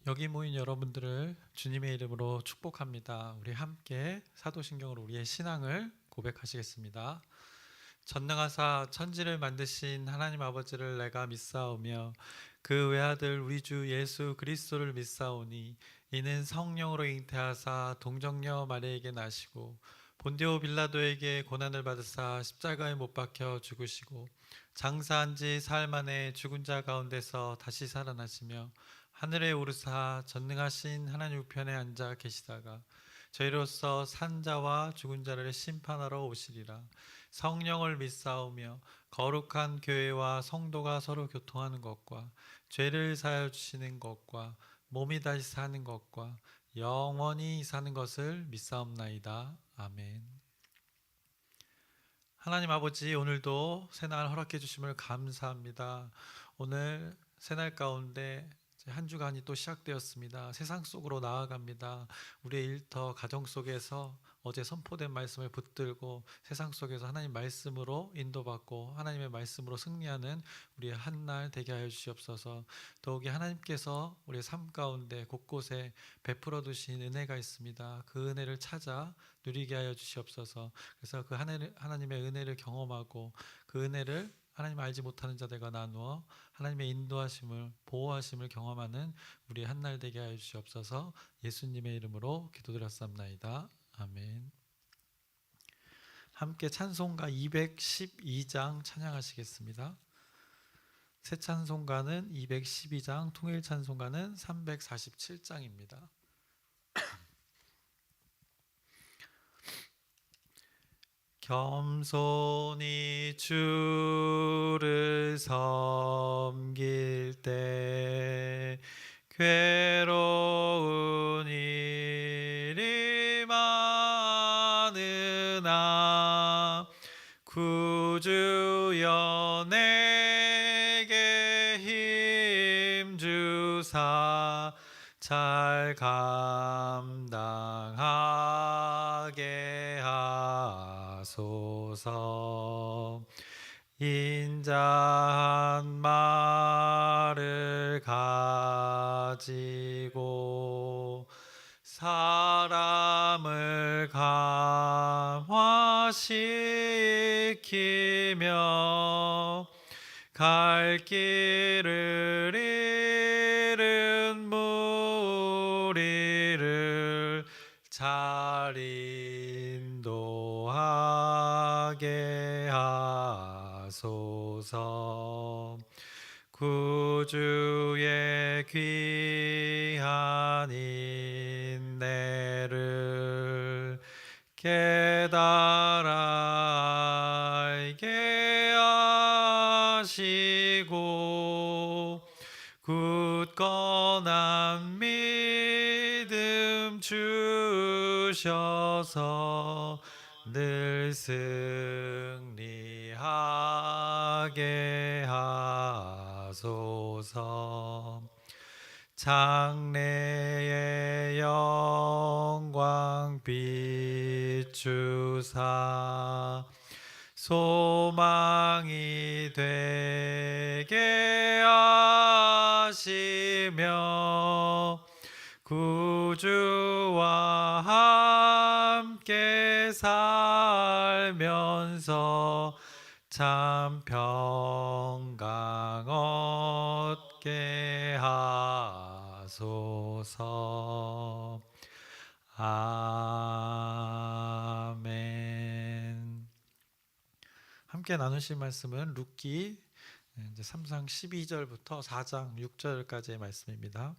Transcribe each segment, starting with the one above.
여기 모인 여러분들을 주님의 이름으로 축복합니다. 우리 함께 사도신경으로 우리의 신앙을 고백하시겠습니다. 전능하사 천지를 만드신 하나님 아버지를 내가 믿사오며 그 외아들 우리 주 예수 그리스도를 믿사오니 이는 성령으로 잉태하사 동정녀 마리아에게 나시고 본디오 빌라도에게 고난을 받으사 십자가에 못 박혀 죽으시고 장사한 지 사흘 만에 죽은 자 가운데서 다시 살아나시며 하늘에 오르사 전능하신 하나님 우편에 앉아 계시다가 저희로서 산 자와 죽은 자를 심판하러 오시리라. 성령을 믿사오며 거룩한 교회와 성도가 서로 교통하는 것과 죄를 사하여 주시는 것과 몸이 다시 사는 것과 영원히 사는 것을 믿사옵나이다. 아멘. 하나님 아버지, 오늘도 새날 허락해 주심을 감사합니다. 오늘 새날 가운데 한 주간이 또 시작되었습니다. 세상 속으로 나아갑니다. 우리의 일터 가정 속에서 어제 선포된 말씀을 붙들고 세상 속에서 하나님 말씀으로 인도받고 하나님의 말씀으로 승리하는 우리의 한날 되게 하여 주시옵소서. 더욱이 하나님께서 우리의 삶 가운데 곳곳에 베풀어 두신 은혜가 있습니다. 그 은혜를 찾아 누리게 하여 주시옵소서. 그래서 그 하나님의 은혜를 경험하고 그 은혜를 하나님 알지 못하는 자들과 나누어 하나님의 인도하심을 보호하심을 경험하는 우리 한날 되게 하여 주시옵소서. 예수님의 이름으로 기도드렸사옵나이다. 아멘. 함께 찬송가 212장 찬양하시겠습니다. 새 찬송가는 212장, 통일 찬송가는 347장입니다. 겸손히 주를 섬길 때 괴로운 일이 많으나 구주여 내게 힘 주사 잘 감당하게 하소서. 인자한 말을 가지고 사람을 감화시키며 갈 길을 잃은 무리를 잘 인도하게 하소서. 구주의 귀한 인내를 깨달아 알게 하시고 굳건한 믿음 주셔서 늘 승리하게 하소서. 장래의 영광 비추사 소망이 되게 하시며 구주와 함께 살면서 참 평강 얻게 하소서. 아멘. 함께 나누실 말씀은 룻기 3장 12절부터 4장 6절까지의 말씀입니다.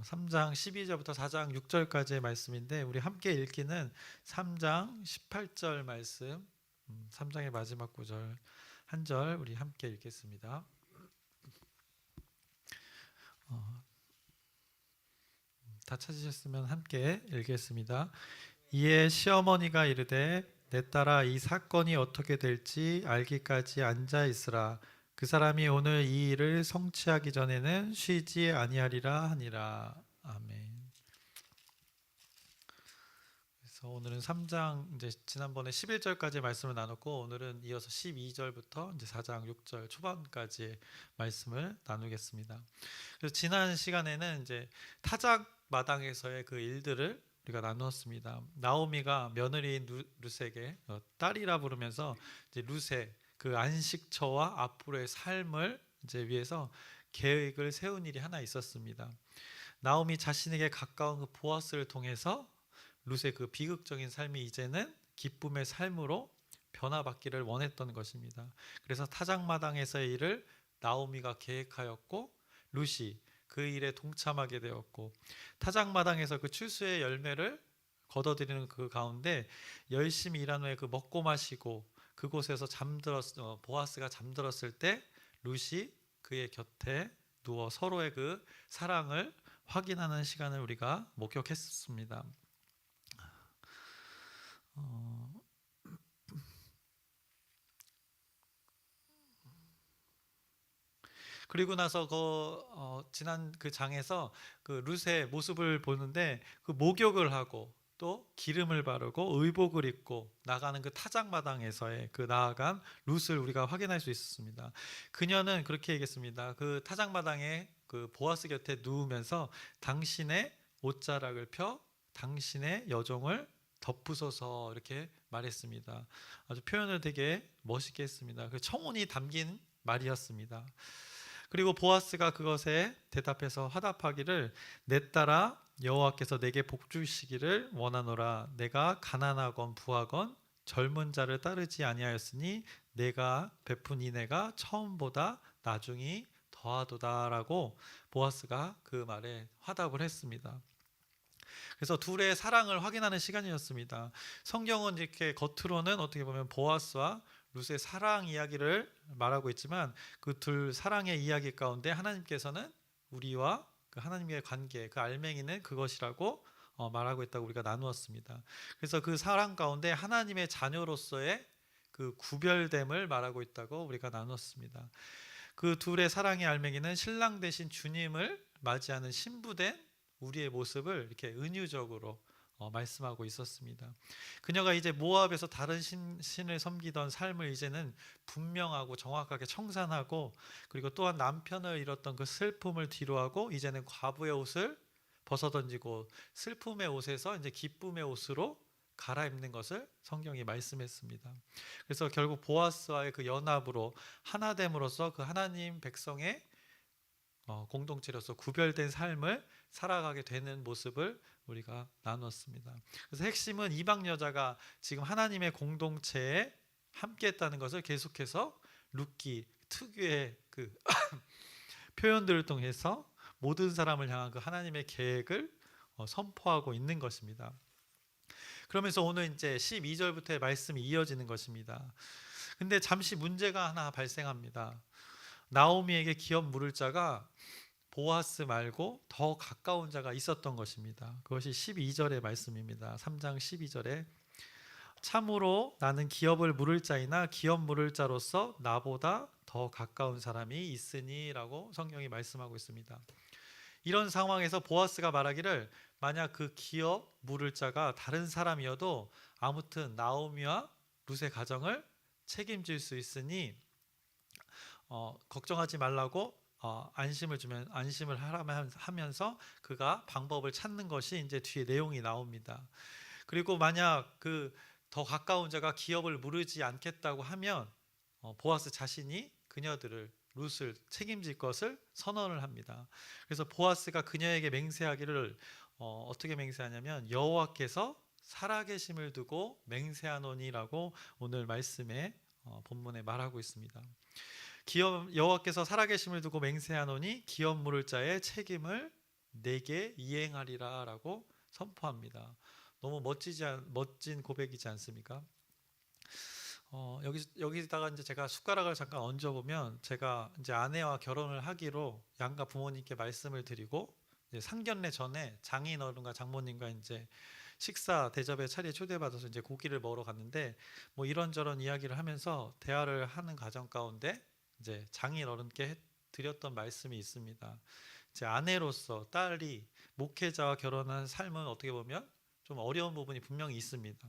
3장 12절부터 4장 6절까지의 말씀인데 우리 함께 읽기는 3장 18절 말씀, 3장의 마지막 구절 한 절 우리 함께 읽겠습니다. 다 찾으셨으면 함께 읽겠습니다. 이에 시어머니가 이르되 내 딸아 이 사건이 어떻게 될지 알기까지 앉아 있으라. 그 사람이 오늘 이 일을 성취하기 전에는 쉬지 아니하리라 하니라. 아멘. 그래서 그래서 오늘은 3장 이제 지난번에 11절까지 말씀을 나눴고 오늘은 이어서 12절부터 이제 4장 6절 초반까지 말씀을 나누겠습니다. 그래서 지난 시간에는 이제 타작 마당에서의 그 일들을 우리가 나누었습니다. 나오미가 며느리인 룻에게 딸이라 부르면서 이제 룻의 그 안식처와 앞으로의 삶을 이제 위해서 계획을 세운 일이 하나 있었습니다. 나오미 자신에게 가까운 그 보아스를 통해서 룻의 그 비극적인 삶이 이제는 기쁨의 삶으로 변화받기를 원했던 것입니다. 그래서 타작마당에서의 일을 나오미가 계획하였고 룻이 그 일에 동참하게 되었고 타작마당에서 그 추수의 열매를 거둬들이는 그 가운데 열심히 일한 후에 그 먹고 마시고 그곳에서 보아스가 잠들었을 때 룻이 그의 곁에 누워 서로의 그 사랑을 확인하는 시간을 우리가 목격했습니다. 그리고 나서 지난 그 장에서 그 룻의 모습을 보는데 그 목욕을 하고 또 기름을 바르고 의복을 입고 나가는 그 타작마당에서의 그 나아간 룻을 우리가 확인할 수 있었습니다. 그녀는 그렇게 얘기했습니다. 그 타작마당에 그 보아스 곁에 누우면서 당신의 옷자락을 펴 당신의 여종을 덮으소서 이렇게 말했습니다. 아주 표현을 되게 멋있게 했습니다. 그 청혼이 담긴 말이었습니다. 그리고 보아스가 그것에 대답해서 화답하기를 내 딸아 여호와께서 내게 복 주시기를 원하노라. 내가 가난하건 부하건 젊은 자를 따르지 아니하였으니 내가 베푼 인애가 처음보다 나중이 더하도다라고 보아스가 그 말에 화답을 했습니다. 그래서 둘의 사랑을 확인하는 시간이었습니다. 성경은 이렇게 겉으로는 어떻게 보면 보아스와 룻의 사랑 이야기를 말하고 있지만 그 둘 사랑의 이야기 가운데 하나님께서는 우리와 그 하나님의 관계, 그 알맹이는 그것이라고 말하고 있다고 우리가 나누었습니다. 그래서 그 사랑 가운데 하나님의 자녀로서의 그 구별됨을 말하고 있다고 우리가 나누었습니다. 그 둘의 사랑의 알맹이는 신랑 되신 주님을 맞이하는 신부된 우리의 모습을 이렇게 은유적으로 말씀하고 있었습니다. 그녀가 이제 모압에서 다른 신을 섬기던 삶을 이제는 분명하고 정확하게 청산하고 그리고 또한 남편을 잃었던 그 슬픔을 뒤로하고 이제는 과부의 옷을 벗어던지고 슬픔의 옷에서 이제 기쁨의 옷으로 갈아입는 것을 성경이 말씀했습니다. 그래서 결국 보아스와의 그 연합으로 하나됨으로써 그 하나님 백성의 공동체로서 구별된 삶을 살아가게 되는 모습을 우리가 나눴습니다. 그래서 핵심은 이방 여자가 지금 하나님의 공동체에 함께했다는 것을 계속해서 룻기 특유의 그 표현들을 통해서 모든 사람을 향한 그 하나님의 계획을 선포하고 있는 것입니다. 그러면서 오늘 이제 12절부터의 말씀이 이어지는 것입니다. 근데 잠시 문제가 하나 발생합니다. 나오미에게 기업 물을 자가 보아스 말고 더 가까운 자가 있었던 것입니다. 그것이 12절의 말씀입니다. 3장 12절에 참으로 나는 기업을 물을 자이나 기업 물을 자로서 나보다 더 가까운 사람이 있으니 라고 성경이 말씀하고 있습니다. 이런 상황에서 보아스가 말하기를 만약 그 기업 물을 자가 다른 사람이어도 아무튼 나오미와 룻의 가정을 책임질 수 있으니 걱정하지 말라고 안심을 하면서 그가 방법을 찾는 것이 이제 뒤에 내용이 나옵니다. 그리고 만약 그 더 가까운 자가 기업을 물으지 않겠다고 하면 보아스 자신이 그녀들을 룻을 책임질 것을 선언을 합니다. 그래서 보아스가 그녀에게 맹세하기를 어떻게 맹세하냐면 여호와께서 살아계심을 두고 맹세하노니라고 오늘 말씀에 본문에 말하고 있습니다. 여호와께서 살아계심을 두고 맹세하노니 기업 물을 자의 책임을 내게 이행하리라 라고 선포합니다. 너무 멋진 고백이지 않습니까? 여기다가 이제 제가 숟가락을 잠깐 얹어보면 제가 이제 아내와 결혼을 하기로 양가 부모님께 말씀을 드리고 이제 상견례 전에 장인 어른과 장모님과 이제 식사 대접의 차례에 초대받아서 이제 고기를 먹으러 갔는데 뭐 이런저런 이야기를 하면서 대화를 하는 과정 가운데 이제 장인 어른께 드렸던 말씀이 있습니다. 제 아내로서 딸이 목회자와 결혼한 삶은 어떻게 보면 좀 어려운 부분이 분명히 있습니다.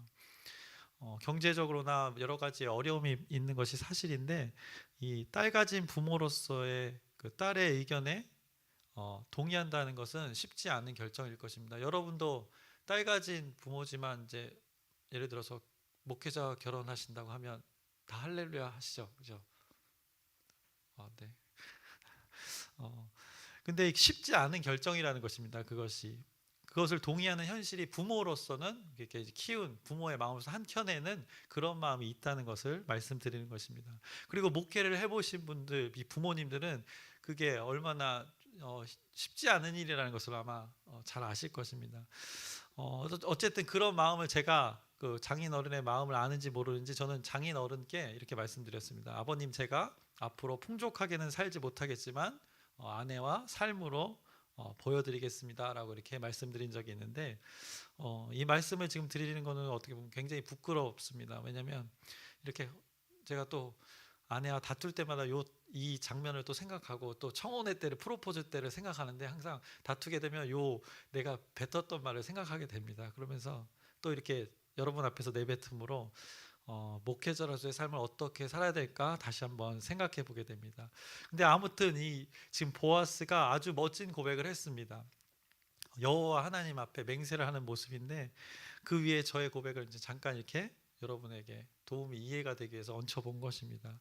경제적으로나 여러 가지 어려움이 있는 것이 사실인데 이 딸 가진 부모로서의 그 딸의 의견에 동의한다는 것은 쉽지 않은 결정일 것입니다. 여러분도 딸 가진 부모지만 이제 예를 들어서 목회자 결혼하신다고 하면 다 할렐루야 하시죠, 그죠? 네. 근데 쉽지 않은 결정이라는 것입니다. 그것을 동의하는 현실이 부모로서는 이렇게 키운 부모의 마음에서 한켠에는 그런 마음이 있다는 것을 말씀드리는 것입니다. 그리고 목회를 해보신 분들, 이 부모님들은 그게 얼마나 쉽지 않은 일이라는 것을 아마 잘 아실 것입니다. 어쨌든 그런 마음을 제가 그 장인어른의 마음을 아는지 모르는지 저는 장인어른께 이렇게 말씀드렸습니다. 아버님, 제가 앞으로 풍족하게는 살지 못하겠지만 아내와 삶으로 보여드리겠습니다라고 이렇게 말씀드린 적이 있는데 이 말씀을 지금 드리는 것은 어떻게 보면 굉장히 부끄럽습니다. 왜냐하면 이렇게 제가 또 아내와 다툴 때마다 이 장면을 또 생각하고 또 청혼회 때를 프로포즈 때를 생각하는데 항상 다투게 되면 내가 뱉었던 말을 생각하게 됩니다. 그러면서 또 이렇게 여러분 앞에서 내뱉음으로 목회자로서의 삶을 어떻게 살아야 될까 다시 한번 생각해 보게 됩니다. 근데 아무튼 지금 보아스가 아주 멋진 고백을 했습니다. 여호와 하나님 앞에 맹세를 하는 모습인데 그 위에 저의 고백을 이제 잠깐 이렇게 여러분에게 도움이 이해가 되기 위해서 얹혀본 것입니다.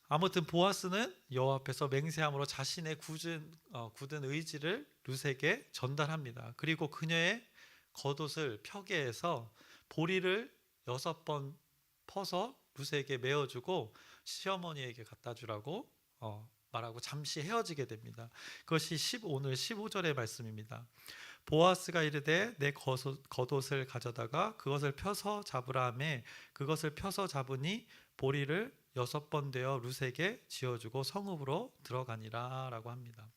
아무튼 보아스는 여호와 앞에서 맹세함으로 자신의 굳은 의지를 룻에게 전달합니다. 그리고 그녀의 겉옷을 펴게 해서 보리를 6번 퍼서 룻에게 메어주고 시어머니에게 갖다 주라고 말하고 잠시 헤어지게 됩니다. 그것이 오늘 15절의 말씀입니다. 보아스가 이르되 내 겉옷을 가져다가 그것을 펴서 잡으라 하매 그것을 펴서 잡으니 보리를 6번 되어 룻에게 지어주고 성읍으로 들어가니라 라고 합니다.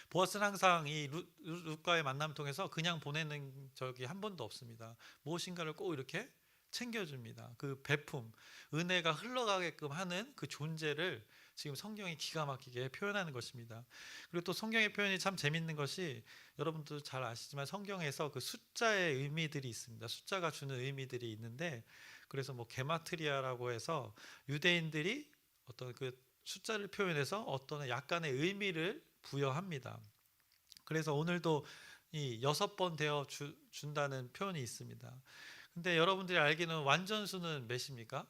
보아스는 항상 이 룻과의 만남 통해서 그냥 보내는 적이 한 번도 없습니다. 무엇인가를 꼭 이렇게 챙겨줍니다. 그 베품, 은혜가 흘러가게끔 하는 그 존재를 지금 성경이 기가 막히게 표현하는 것입니다. 그리고 또 성경의 표현이 참 재밌는 것이 여러분도 잘 아시지만 성경에서 그 숫자의 의미들이 있습니다. 숫자가 주는 의미들이 있는데 그래서 뭐 게마트리아라고 해서 유대인들이 어떤 그 숫자를 표현해서 어떤 약간의 의미를 부여합니다. 그래서 오늘도 이 6번 되어 준다는 표현이 있습니다. 근데 여러분들이 알기는 완전수는 몇입니까?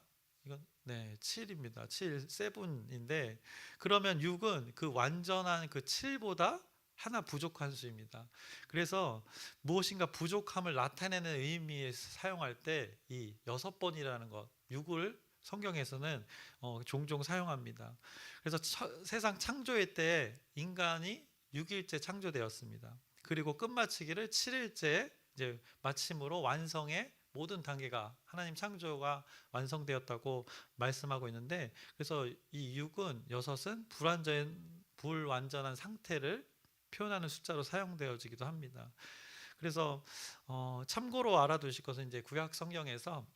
이건 7입니다. 7, 7인데 그러면 6은 그 완전한 그 7보다 하나 부족한 수입니다. 그래서 무엇인가 부족함을 나타내는 의미에 사용할 때 이 6번이라는 것, 6을 성경에서는 종종 사용합니다. 그래서 세상 창조의 때 인간이 6일째 창조되었습니다. 그리고 끝마치기를 7일째 이제 마침으로 완성의 모든 단계가 하나님 창조가 완성되었다고 말씀하고 있는데 그래서 이 6은 6은 불완전한 상태를 표현하는 숫자로 사용되어지기도 합니다. 그래서 참고로 알아두실 것은 이제 구약 성경에서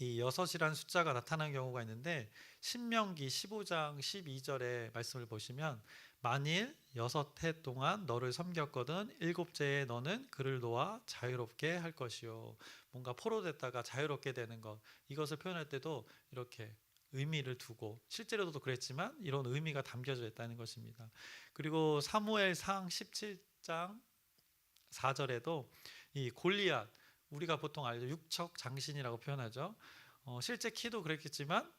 이 6이라는 숫자가 나타나는 경우가 있는데 신명기 15장 12절의 말씀을 보시면 만일 6해 동안 너를 섬겼거든 7째에 너는 그를 놓아 자유롭게 할 것이요. 뭔가 포로됐다가 자유롭게 되는 것, 이것을 표현할 때도 이렇게 의미를 두고 실제로도 그랬지만 이런 의미가 담겨져 있다는 것입니다. 그리고 사무엘상 17장 4절에도 이 골리앗, 우리가 보통 알죠, 육척 장신이라고 표현하죠. 실제 키도 그랬겠지만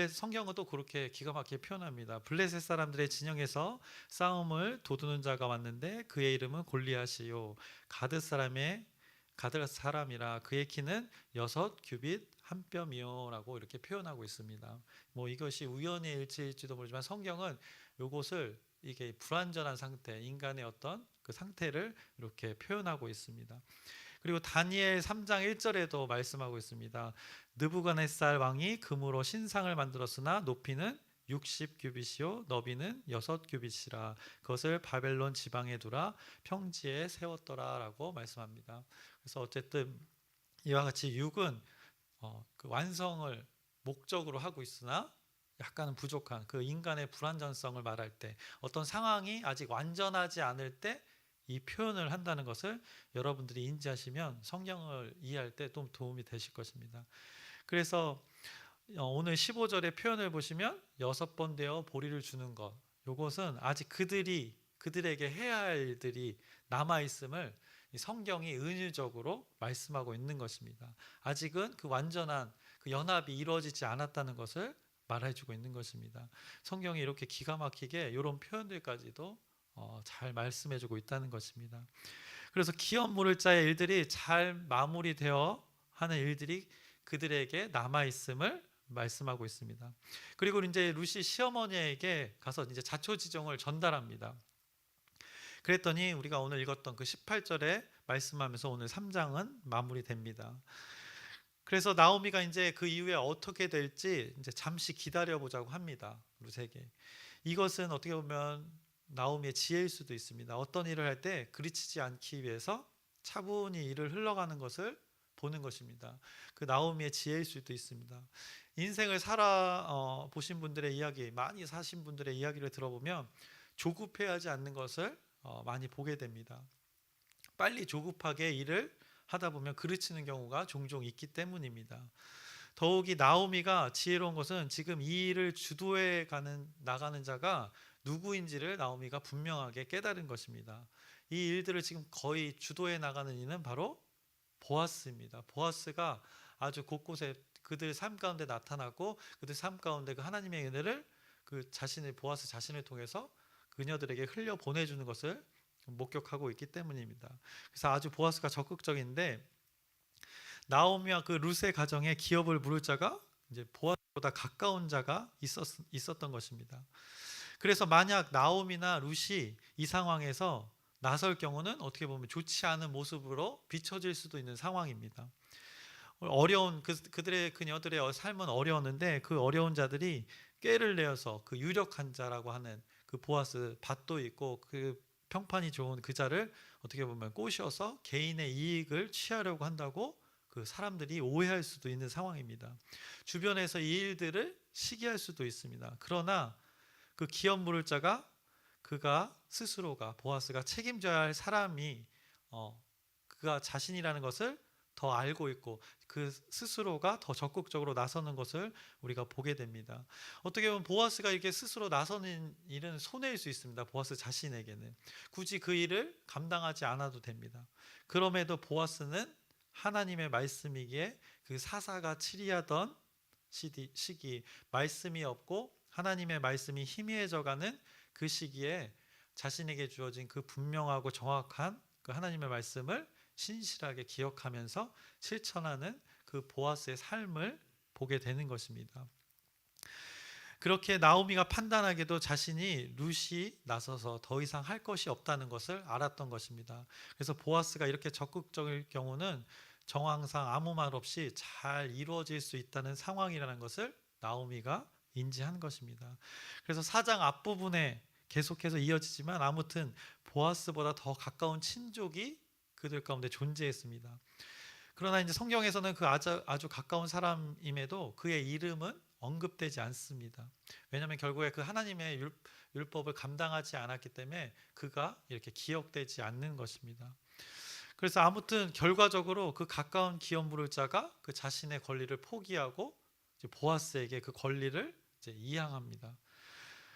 성경은 또 그렇게 기가 막히게 표현합니다. 블레셋 사람들의 진영에서 싸움을 도두는 자가 왔는데 그의 이름은 골리앗이요 가드 사람이라 그의 키는 6규빗 한 뼘이요라고 이렇게 표현하고 있습니다. 뭐 이것이 우연의 일치일지도 모르지만 성경은 이것을 이게 불완전한 상태, 인간의 어떤 그 상태를 이렇게 표현하고 있습니다. 그리고 다니엘 3장 1절에도 말씀하고 있습니다. 느부갓네살 왕이 금으로 신상을 만들었으나 높이는 60규빗이요 너비는 6규빗이라 그것을 바벨론 지방에 두라 평지에 세웠더라라고 말씀합니다. 그래서 어쨌든 이와 같이 6은 그 완성을 목적으로 하고 있으나 약간은 부족한 그 인간의 불완전성을 말할 때 어떤 상황이 아직 완전하지 않을 때 이 표현을 한다는 것을 여러분들이 인지하시면 성경을 이해할 때 좀 도움이 되실 것입니다. 그래서 오늘 15절의 표현을 보시면 6번 되어 보리를 주는 것, 이것은 아직 그들에게 해야 할 일들이 남아 있음을 성경이 은유적으로 말씀하고 있는 것입니다. 아직은 그 완전한 그 연합이 이루어지지 않았다는 것을 말해주고 있는 것입니다. 성경이 이렇게 기가 막히게 이런 표현들까지도 잘 말씀해주고 있다는 것입니다. 그래서 기업 물을 자의 일들이 잘 마무리되어 하는 일들이 그들에게 남아 있음을 말씀하고 있습니다. 그리고 이제 루시 시어머니에게 가서 이제 자초지종을 전달합니다. 그랬더니 우리가 오늘 읽었던 그 18절에 말씀하면서 오늘 3장은 마무리됩니다. 그래서 나오미가 이제 그 이후에 어떻게 될지 이제 잠시 기다려 보자고 합니다. 루세에게. 이것은 어떻게 보면 나오미의 지혜일 수도 있습니다. 어떤 일을 할 때 그르치지 않기 위해서 차분히 일을 흘러가는 것을 보는 것입니다. 그 나오미의 지혜일 수도 있습니다. 인생을 살아 보신 분들의 이야기, 많이 사신 분들의 이야기를 들어보면 조급해하지 않는 것을 많이 보게 됩니다. 빨리 조급하게 일을 하다 보면 그르치는 경우가 종종 있기 때문입니다. 더욱이 나오미가 지혜로운 것은 지금 이 일을 주도해 나가는 자가 누구인지를 나오미가 분명하게 깨달은 것입니다. 이 일들을 지금 거의 주도해 나가는 이는 바로 보아스입니다. 보아스가 아주 곳곳에 그들 삶 가운데 나타나고 그들 삶 가운데 그 하나님의 은혜를 그 보아스 자신을 통해서 그녀들에게 흘려 보내주는 것을 목격하고 있기 때문입니다. 그래서 아주 보아스가 적극적인데 나오미와 그 룻의 가정에 기업을 물을 자가 이제 보아스보다 가까운 자가 있었던 것입니다. 그래서 만약 나오미나 룻이 이 상황에서 나설 경우는 어떻게 보면 좋지 않은 모습으로 비춰질 수도 있는 상황입니다. 어려운 그녀들의 삶은 어려웠는데 그 어려운 자들이 꾀를 내어서 그 유력한 자라고 하는 그 보아스 밭도 있고 그 평판이 좋은 그 자를 어떻게 보면 꼬셔서 개인의 이익을 취하려고 한다고 그 사람들이 오해할 수도 있는 상황입니다. 주변에서 이 일들을 시기할 수도 있습니다. 그러나 그 기업 물을 자가 보아스가 책임져야 할 사람이 그가 자신이라는 것을 더 알고 있고 그 스스로가 더 적극적으로 나서는 것을 우리가 보게 됩니다. 어떻게 보면 보아스가 이렇게 스스로 나서는 일은 손해일 수 있습니다. 보아스 자신에게는 굳이 그 일을 감당하지 않아도 됩니다. 그럼에도 보아스는 하나님의 말씀이기에 그 사사가 치리하던 시기 말씀이 없고 하나님의 말씀이 희미해져가는 그 시기에 자신에게 주어진 그 분명하고 정확한 그 하나님의 말씀을 신실하게 기억하면서 실천하는 그 보아스의 삶을 보게 되는 것입니다. 그렇게 나오미가 판단하기도 자신이 룻이 나서서 더 이상 할 것이 없다는 것을 알았던 것입니다. 그래서 보아스가 이렇게 적극적일 경우는 정황상 아무 말 없이 잘 이루어질 수 있다는 상황이라는 것을 나오미가 인지한 것입니다. 그래서 4장 앞부분에 계속해서 이어지지만 아무튼 보아스보다 더 가까운 친족이 그들 가운데 존재했습니다. 그러나 이제 성경에서는 그 아주 가까운 사람임에도 그의 이름은 언급되지 않습니다. 왜냐하면 결국에 그 하나님의 율법을 감당하지 않았기 때문에 그가 이렇게 기억되지 않는 것입니다. 그래서 아무튼 결과적으로 그 가까운 기업 물을 자가 그 자신의 권리를 포기하고 이제 보아스에게 그 권리를 이제 이양합니다.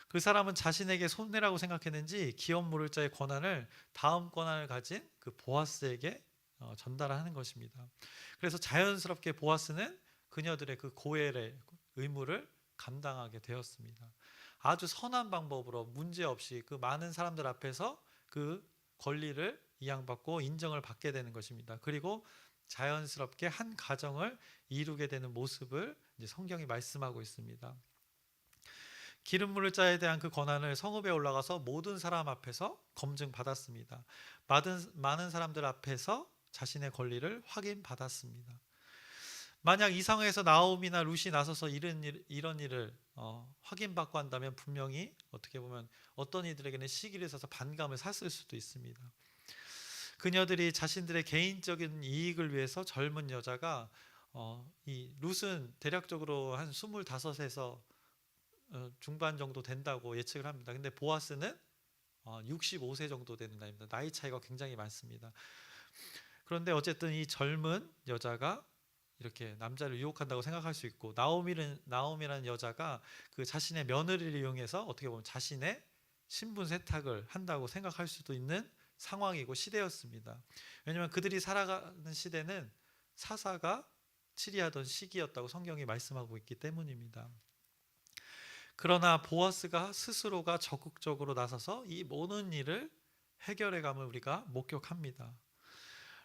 그 사람은 자신에게 손해라고 생각했는지 기업 물을 자의 권한을 다음 권한을 가진 그 보아스에게 전달하는 것입니다. 그래서 자연스럽게 보아스는 그녀들의 그 고엘의 의무를 감당하게 되었습니다. 아주 선한 방법으로 문제없이 그 많은 사람들 앞에서 그 권리를 이양받고 인정을 받게 되는 것입니다. 그리고 자연스럽게 한 가정을 이루게 되는 모습을 이제 성경이 말씀하고 있습니다. 기름 물을 자에 대한 그 권한을 성읍에 올라가서 모든 사람 앞에서 검증받았습니다. 많은 사람들 앞에서 자신의 권리를 확인받았습니다. 만약 이 상황에서 나오미나 룻이 나서서 이런 일을 확인받고 한다면 분명히 어떻게 보면 어떤 이들에게는 시기를 있어서 반감을 샀을 수도 있습니다. 그녀들이 자신들의 개인적인 이익을 위해서 젊은 여자가 이 룻은 대략적으로 한 25에서 중반 정도 된다고 예측을 합니다. 근데 보아스는 65세 정도 되는 나이입니다. 나이 차이가 굉장히 많습니다. 그런데 어쨌든 이 젊은 여자가 이렇게 남자를 유혹한다고 생각할 수 있고, 나오미라는 여자가 그 자신의 며느리를 이용해서 어떻게 보면 자신의 신분 세탁을 한다고 생각할 수도 있는 상황이고 시대였습니다. 왜냐하면 그들이 살아가는 시대는 사사가 치리하던 시기였다고 성경이 말씀하고 있기 때문입니다. 그러나 보아스가 스스로가 적극적으로 나서서 이 모든 일을 해결해감을 우리가 목격합니다.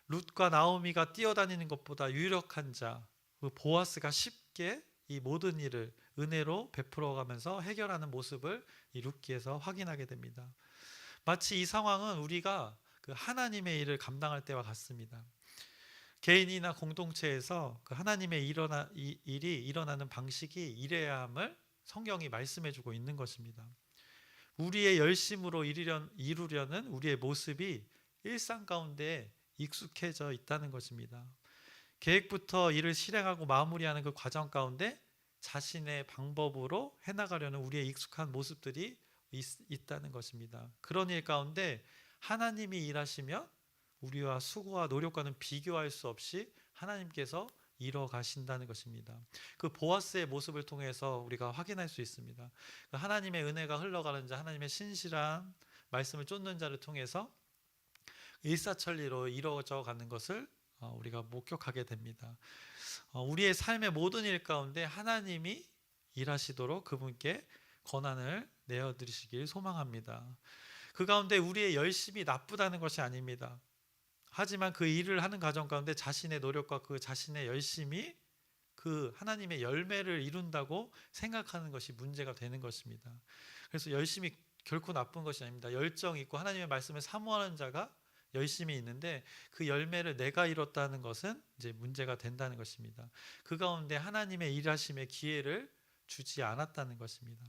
룻과 나오미가 뛰어다니는 것보다 유력한 자, 그 보아스가 쉽게 이 모든 일을 은혜로 베풀어가면서 해결하는 모습을 이 룻기에서 확인하게 됩니다. 마치 이 상황은 우리가 그 하나님의 일을 감당할 때와 같습니다. 개인이나 공동체에서 그 하나님의 일이 일어나는 방식이 이래야 함을 성경이 말씀해주고 있는 것입니다. 우리의 열심으로 이루려는 우리의 모습이 일상 가운데 익숙해져 있다는 것입니다. 계획부터 일을 실행하고 마무리하는 그 과정 가운데 자신의 방법으로 해나가려는 우리의 익숙한 모습들이 있다는 것입니다. 그런 일 가운데 하나님이 일하시면 우리와 수고와 노력과는 비교할 수 없이 하나님께서 이뤄 가신다는 것입니다. 그 보아스의 모습을 통해서 우리가 확인할 수 있습니다. 하나님의 은혜가 흘러가는 자, 하나님의 신실한 말씀을 쫓는 자를 통해서 일사천리로 이루어져 가는 것을 우리가 목격하게 됩니다. 우리의 삶의 모든 일 가운데 하나님이 일하시도록 그분께 권한을 내어드리시길 소망합니다. 그 가운데 우리의 열심이 나쁘다는 것이 아닙니다. 하지만 그 일을 하는 과정 가운데 자신의 노력과 그 자신의 열심이 그 하나님의 열매를 이룬다고 생각하는 것이 문제가 되는 것입니다. 그래서 열심이 결코 나쁜 것이 아닙니다. 열정 있고 하나님의 말씀을 사모하는 자가 열심히 있는데 그 열매를 내가 이뤘다는 것은 이제 문제가 된다는 것입니다. 그 가운데 하나님의 일하심의 기회를 주지 않았다는 것입니다.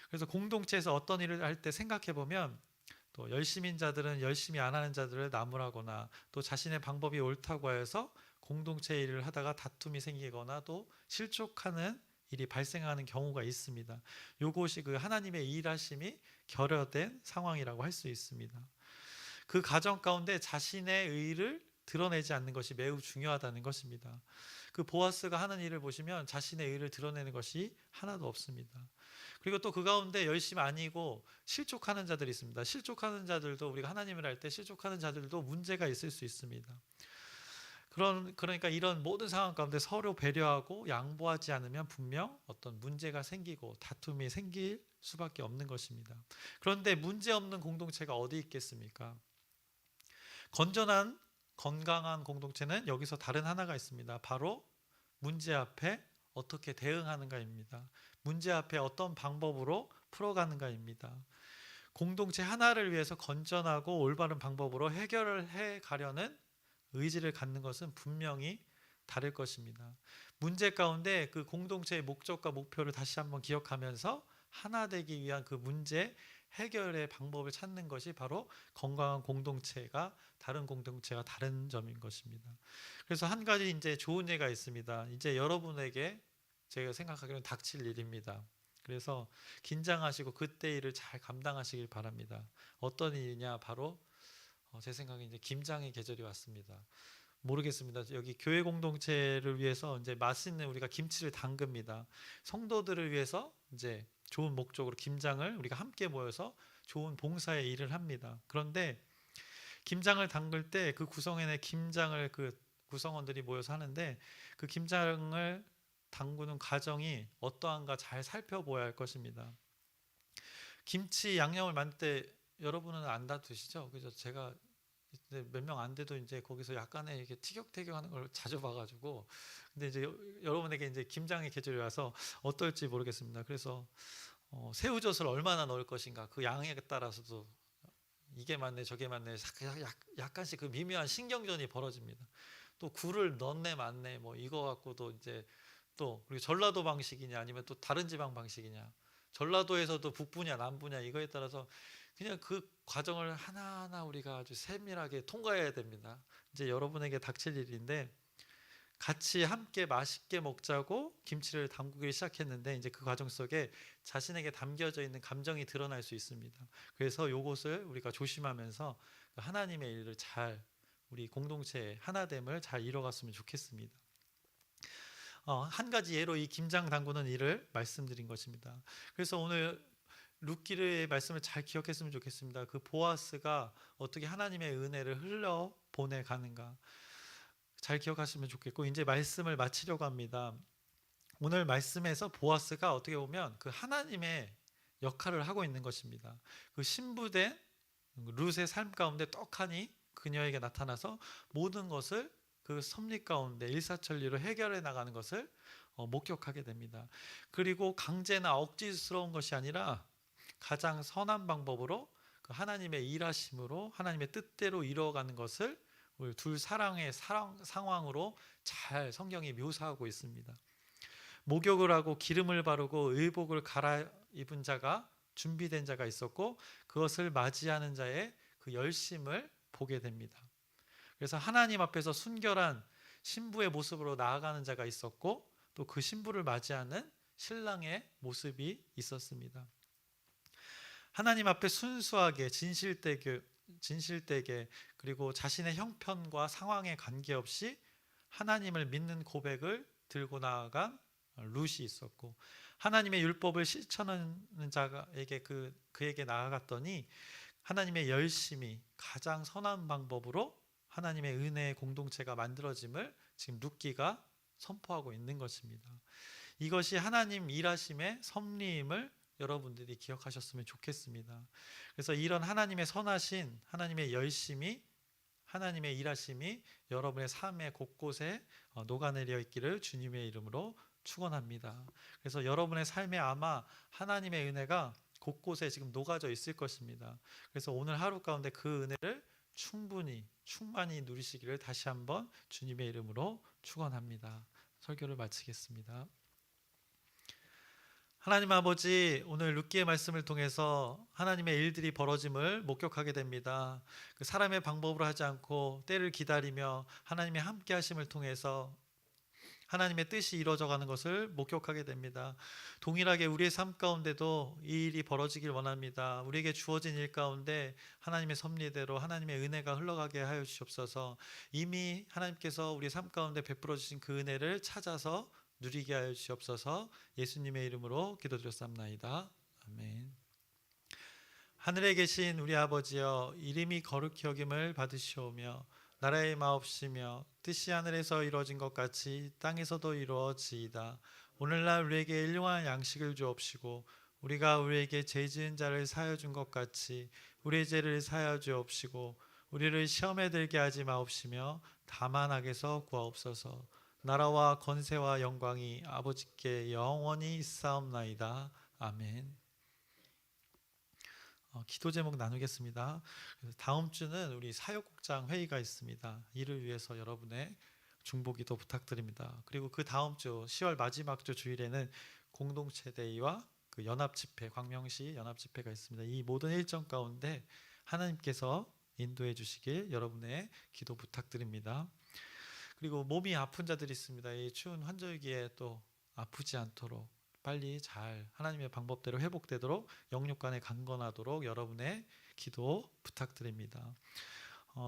그래서 공동체에서 어떤 일을 할 때 생각해 보면 또 열심인 자들은 열심히 안 하는 자들을 나무라거나 또 자신의 방법이 옳다고 해서 공동체 일을 하다가 다툼이 생기거나 또 실족하는 일이 발생하는 경우가 있습니다. 이것이 그 하나님의 일하심이 결여된 상황이라고 할 수 있습니다. 그 과정 가운데 자신의 의를 드러내지 않는 것이 매우 중요하다는 것입니다. 그 보아스가 하는 일을 보시면 자신의 의를 드러내는 것이 하나도 없습니다. 그리고 또 그 가운데 열심히 아니고 실족하는 자들이 있습니다. 실족하는 자들도 우리가 하나님을 할 때 실족하는 자들도 문제가 있을 수 있습니다. 그러니까 이런 모든 상황 가운데 서로 배려하고 양보하지 않으면 분명 어떤 문제가 생기고 다툼이 생길 수밖에 없는 것입니다. 그런데 문제 없는 공동체가 어디 있겠습니까? 건강한 공동체는 여기서 다른 하나가 있습니다. 바로 문제 앞에 어떻게 대응하는가입니다. 문제 앞에 어떤 방법으로 풀어가는가입니다. 공동체 하나를 위해서 건전하고 올바른 방법으로 해결을 해 가려는 의지를 갖는 것은 분명히 다를 것입니다. 문제 가운데 그 공동체의 목적과 목표를 다시 한번 기억하면서 하나 되기 위한 그 문제 해결의 방법을 찾는 것이 바로 건강한 공동체가 다른 공동체가 다른 점인 것입니다. 그래서 한 가지 이제 좋은 예가 있습니다. 이제 여러분에게 제가 생각하기로는 닥칠 일입니다. 그래서 긴장하시고 그때 일을 잘 감당하시길 바랍니다. 어떤 일이냐? 바로 제 생각에 이제 김장의 계절이 왔습니다. 모르겠습니다. 여기 교회 공동체를 위해서 이제 맛있는 우리가 김치를 담급니다. 성도들을 위해서 이제 좋은 목적으로 김장을 우리가 함께 모여서 좋은 봉사의 일을 합니다. 그런데 김장을 담글 때 그 구성원의 김장을 그 구성원들이 모여서 하는데 그 김장을 담그는 과정이 어떠한가 잘 살펴보아야 할 것입니다. 김치 양념을 만들 때 여러분은 안 다투시죠? 그래서 제가 몇 명 안 돼도 이제 거기서 약간의 이렇게 티격태격하는 걸 자주 봐가지고, 근데 이제 여러분에게 이제 김장의 계절이 와서 어떨지 모르겠습니다. 그래서 새우젓을 얼마나 넣을 것인가 그 양에 따라서도 이게 맞네 저게 맞네 약간씩 그 미묘한 신경전이 벌어집니다. 또 굴을 넣네 맞네 뭐 이거 갖고도 이제 또 그리고 전라도 방식이냐 아니면 또 다른 지방 방식이냐, 전라도에서도 북부냐 남부냐 이거에 따라서 그냥 그 과정을 하나하나 우리가 아주 세밀하게 통과해야 됩니다. 이제 여러분에게 닥칠 일인데 같이 함께 맛있게 먹자고 김치를 담그기 시작했는데 이제 그 과정 속에 자신에게 담겨져 있는 감정이 드러날 수 있습니다. 그래서 요것을 우리가 조심하면서 하나님의 일을 잘 우리 공동체의 하나됨을 잘 이뤄갔으면 좋겠습니다. 한 가지 예로 이 김장 담그는 일을 말씀드린 것입니다. 그래서 오늘 룻기의 말씀을 잘 기억했으면 좋겠습니다. 그 보아스가 어떻게 하나님의 은혜를 흘러 보내 가는가 잘 기억하시면 좋겠고, 이제 말씀을 마치려고 합니다. 오늘 말씀에서 보아스가 어떻게 보면 그 하나님의 역할을 하고 있는 것입니다. 그 신부된 룻의 삶 가운데 떡하니 그녀에게 나타나서 모든 것을 그 섭리 가운데 일사천리로 해결해 나가는 것을 목격하게 됩니다. 그리고 강제나 억지스러운 것이 아니라 가장 선한 방법으로 그 하나님의 일하심으로 하나님의 뜻대로 이루어가는 것을 우리 둘 사랑의 상황으로 잘 성경이 묘사하고 있습니다. 목욕을 하고 기름을 바르고 의복을 갈아입은 자가 준비된 자가 있었고 그것을 맞이하는 자의 그 열심을 보게 됩니다. 그래서 하나님 앞에서 순결한 신부의 모습으로 나아가는 자가 있었고 또 그 신부를 맞이하는 신랑의 모습이 있었습니다. 하나님 앞에 순수하게 진실되게 그리고 자신의 형편과 상황에 관계없이 하나님을 믿는 고백을 들고 나아간 룻이 있었고, 하나님의 율법을 실천하는 자에게 그에게 나아갔더니 하나님의 열심이 가장 선한 방법으로 하나님의 은혜의 공동체가 만들어짐을 지금 룻기가 선포하고 있는 것입니다. 이것이 하나님 일하심의 섭리임을 여러분들이 기억하셨으면 좋겠습니다. 그래서 이런 하나님의 선하신 하나님의 열심이 하나님의 일하심이 여러분의 삶의 곳곳에 녹아내려 있기를 주님의 이름으로 축원합니다. 그래서 여러분의 삶에 아마 하나님의 은혜가 곳곳에 지금 녹아져 있을 것입니다. 그래서 오늘 하루 가운데 그 은혜를 충만히 누리시기를 다시 한번 주님의 이름으로 축원합니다. 설교를 마치겠습니다. 하나님 아버지, 오늘 룻기의 말씀을 통해서 하나님의 일들이 벌어짐을 목격하게 됩니다. 그 사람의 방법으로 하지 않고 때를 기다리며 하나님의 함께 하심을 통해서 하나님의 뜻이 이루어져 가는 것을 목격하게 됩니다. 동일하게 우리의 삶 가운데도 이 일이 벌어지길 원합니다. 우리에게 주어진 일 가운데 하나님의 섭리대로 하나님의 은혜가 흘러가게 하여 주시옵소서. 이미 하나님께서 우리 삶 가운데 베풀어 주신 그 은혜를 찾아서 누리게 하여 주시옵소서. 예수님의 이름으로 기도드렸사옵나이다. 아멘. 하늘에 계신 우리 아버지여, 이름이 거룩히 여김을 받으시오며 나라의 마옵시며 뜻이 하늘에서 이루어진 것 같이 땅에서도 이루어지이다. 오늘날 우리에게 일용할 양식을 주옵시고 우리가 우리에게 죄 지은 자를 사하여 준 것 같이 우리의 죄를 사하여 주옵시고 우리를 시험에 들게 하지 마옵시며 다만 악에서 구하옵소서. 나라와 권세와 영광이 아버지께 영원히 있사옵나이다. 아멘. 기도 제목 나누겠습니다. 다음 주는 우리 사역국장 회의가 있습니다. 이를 위해서 여러분의 중보기도 부탁드립니다. 그리고 그 다음 주 10월 마지막 주 주일에는 공동체 데이와 그 연합 집회, 광명시 연합 집회가 있습니다. 이 모든 일정 가운데 하나님께서 인도해 주시길 여러분의 기도 부탁드립니다. 그리고 몸이 아픈 자들이 있습니다. 이 추운 환절기에 또 아프지 않도록 빨리 잘 하나님의 방법대로 회복되도록 영육간에 강건하도록 여러분의 기도 부탁드립니다.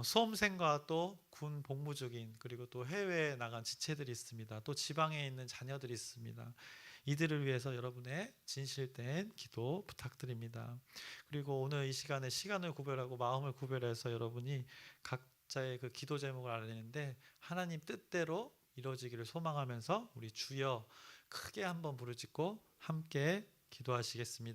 수험생과 또 군 복무 중인 그리고 또 해외에 나간 지체들이 있습니다. 또 지방에 있는 자녀들이 있습니다. 이들을 위해서 여러분의 진실된 기도 부탁드립니다. 그리고 오늘 이 시간에 시간을 구별하고 마음을 구별해서 여러분이 각자의 그 기도 제목을 알리는데 하나님 뜻대로 이루어지기를 소망하면서 우리 주여 크게 한번 부르짖고 함께 기도하시겠습니다.